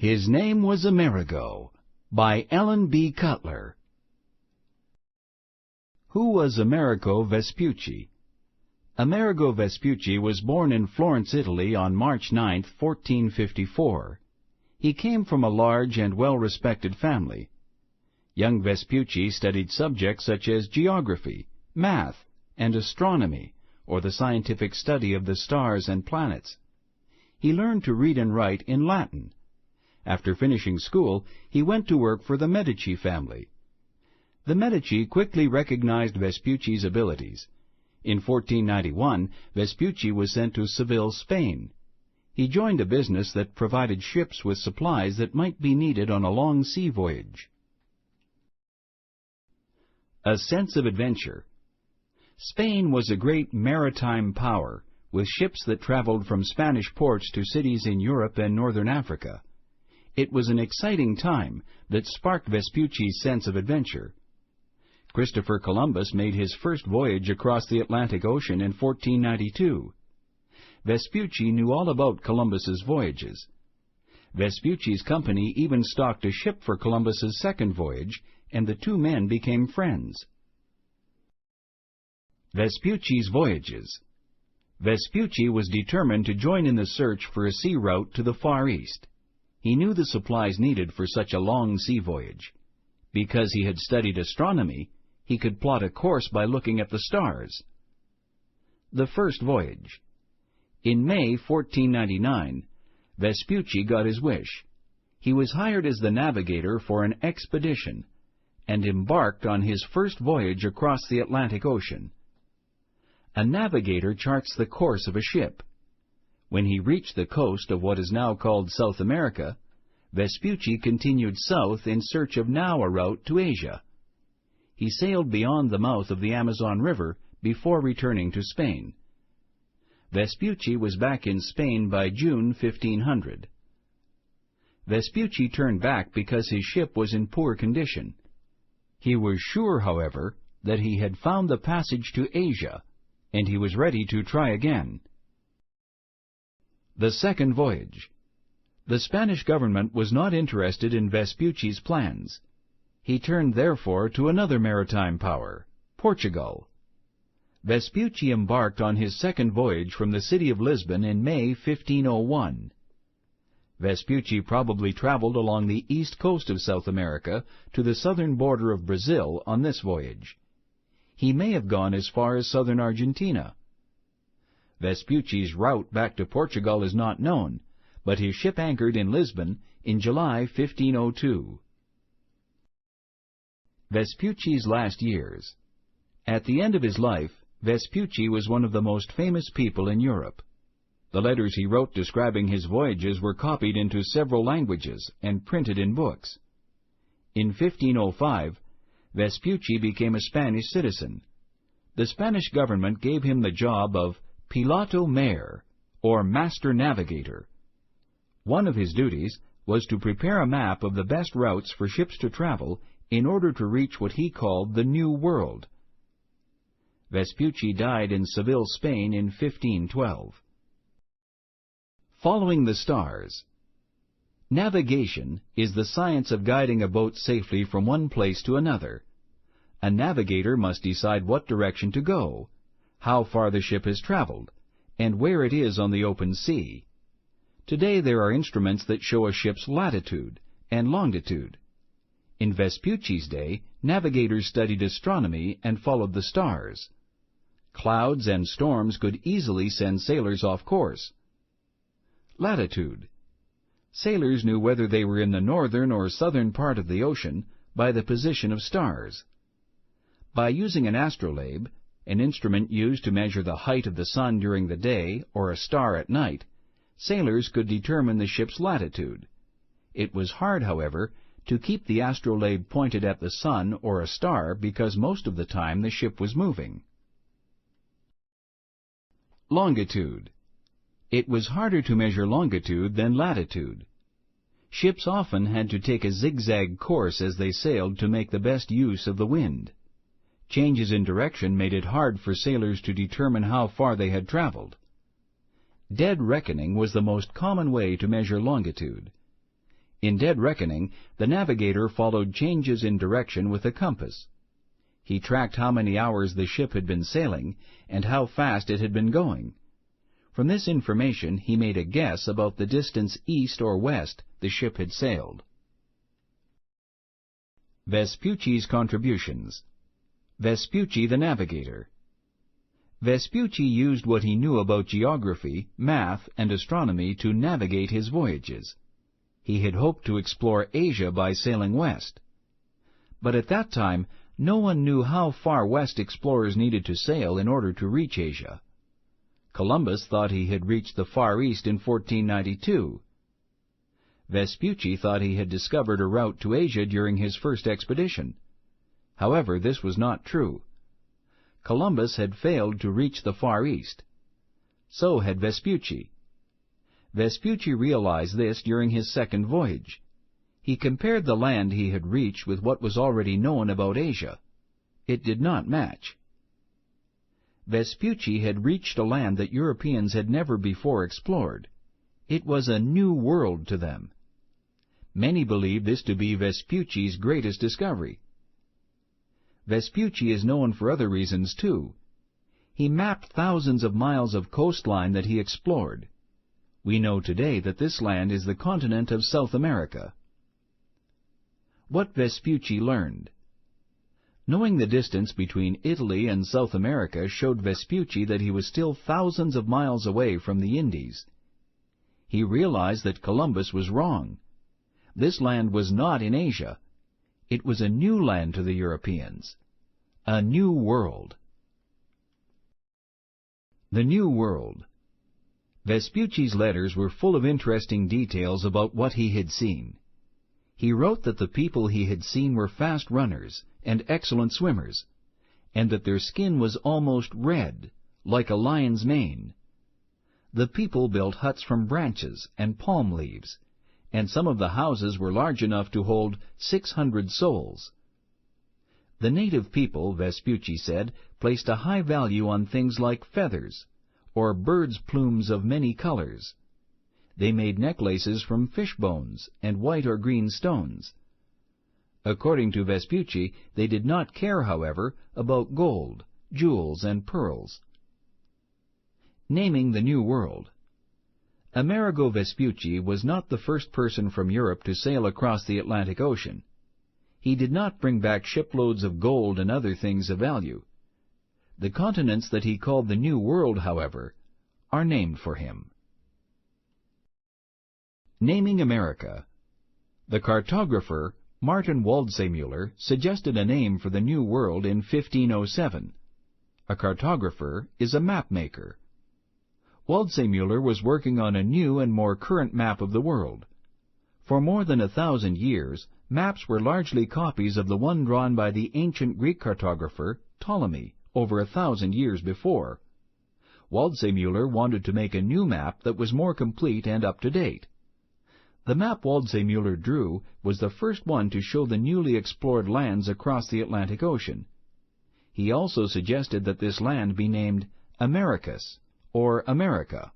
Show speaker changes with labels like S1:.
S1: His name was Amerigo, by Ellen B. Cutler. Who was Amerigo Vespucci? Amerigo Vespucci was born in Florence, Italy on March 9, 1454. He came from a large and well-respected family. Young Vespucci studied subjects such as geography, math, and astronomy, or the scientific study of the stars and planets. He learned to read and write in Latin. After finishing school, he went to work for the Medici family. The Medici quickly recognized Vespucci's abilities. In 1491, Vespucci was sent to Seville, Spain. He joined a business that provided ships with supplies that might be needed on a long sea voyage. A sense of adventure. Spain was a great maritime power, with ships that traveled from Spanish ports to cities in Europe and northern Africa. It was an exciting time that sparked Vespucci's sense of adventure. Christopher Columbus made his first voyage across the Atlantic Ocean in 1492. Vespucci knew all about Columbus's voyages. Vespucci's company even stocked a ship for Columbus's second voyage, and the two men became friends. Vespucci's voyages. Vespucci was determined to join in the search for a sea route to the Far East. He knew the supplies needed for such a long sea voyage. Because he had studied astronomy, he could plot a course by looking at the stars. The first voyage. In May 1499, Vespucci got his wish. He was hired as the navigator for an expedition and embarked on his first voyage across the Atlantic Ocean. A navigator charts the course of a ship. When he reached the coast of what is now called South America, Vespucci continued south in search of now a route to Asia. He sailed beyond the mouth of the Amazon River before returning to Spain. Vespucci was back in Spain by June 1500. Vespucci turned back because his ship was in poor condition. He was sure, however, that he had found the passage to Asia, and he was ready to try again. The second voyage. The Spanish government was not interested in Vespucci's plans. He turned therefore to another maritime power, Portugal. Vespucci embarked on his second voyage from the city of Lisbon in May 1501. Vespucci probably traveled along the east coast of South America to the southern border of Brazil on this voyage. He may have gone as far as southern Argentina. Vespucci's route back to Portugal is not known, but his ship anchored in Lisbon in July 1502. Vespucci's last years. At the end of his life, Vespucci was one of the most famous people in Europe. The letters he wrote describing his voyages were copied into several languages and printed in books. In 1505, Vespucci became a Spanish citizen. The Spanish government gave him the job of Piloto Mayor, or Master Navigator. One of his duties was to prepare a map of the best routes for ships to travel in order to reach what he called the New World. Vespucci died in Seville, Spain in 1512. Following the stars. Navigation is the science of guiding a boat safely from one place to another. A navigator must decide what direction to go, how far the ship has traveled, and where it is on the open sea. Today there are instruments that show a ship's latitude and longitude. In Vespucci's day, navigators studied astronomy and followed the stars. Clouds and storms could easily send sailors off course. Latitude. Sailors knew whether they were in the northern or southern part of the ocean by the position of stars. By using an astrolabe, an instrument used to measure the height of the sun during the day or a star at night, sailors could determine the ship's latitude. It was hard, however, to keep the astrolabe pointed at the sun or a star because most of the time the ship was moving. Longitude. It was harder to measure longitude than latitude. Ships often had to take a zigzag course as they sailed to make the best use of the wind. Changes in direction made it hard for sailors to determine how far they had traveled. Dead reckoning was the most common way to measure longitude. In dead reckoning, the navigator followed changes in direction with a compass. He tracked how many hours the ship had been sailing and how fast it had been going. From this information he made a guess about the distance east or west the ship had sailed. Vespucci's contributions. Vespucci the navigator. Vespucci used what he knew about geography, math, and astronomy to navigate his voyages. He had hoped to explore Asia by sailing west. But at that time, no one knew how far west explorers needed to sail in order to reach Asia. Columbus thought he had reached the Far East in 1492. Vespucci thought he had discovered a route to Asia during his first expedition. However, this was not true. Columbus had failed to reach the Far East. So had Vespucci. Vespucci realized this during his second voyage. He compared the land he had reached with what was already known about Asia. It did not match. Vespucci had reached a land that Europeans had never before explored. It was a new world to them. Many believe this to be Vespucci's greatest discovery. Vespucci is known for other reasons too. He mapped thousands of miles of coastline that he explored. We know today that this land is the continent of South America. What Vespucci learned. Knowing the distance between Italy and South America showed Vespucci that he was still thousands of miles away from the Indies. He realized that Columbus was wrong. This land was not in Asia. It was a new land to the Europeans. A new world. The New World. Vespucci's letters were full of interesting details about what he had seen. He wrote that the people he had seen were fast runners and excellent swimmers, and that their skin was almost red, like a lion's mane. The people built huts from branches and palm leaves, and some of the houses were large enough to hold 600 souls. The native people, Vespucci said, placed a high value on things like feathers, or birds' plumes of many colors. They made necklaces from fish bones and white or green stones. According to Vespucci, they did not care, however, about gold, jewels, and pearls. Naming the New World. Amerigo Vespucci was not the first person from Europe to sail across the Atlantic Ocean. He did not bring back shiploads of gold and other things of value. The continents that he called the New World, however, are named for him. Naming America. The cartographer Martin Waldseemüller suggested a name for the New World in 1507. A cartographer is a map maker. Waldseemüller was working on a new and more current map of the world. For more than 1,000 years, maps were largely copies of the one drawn by the ancient Greek cartographer Ptolemy over 1,000 years before. Waldseemüller wanted to make a new map that was more complete and up-to-date. The map Waldseemüller drew was the first one to show the newly explored lands across the Atlantic Ocean. He also suggested that this land be named Americus, or America.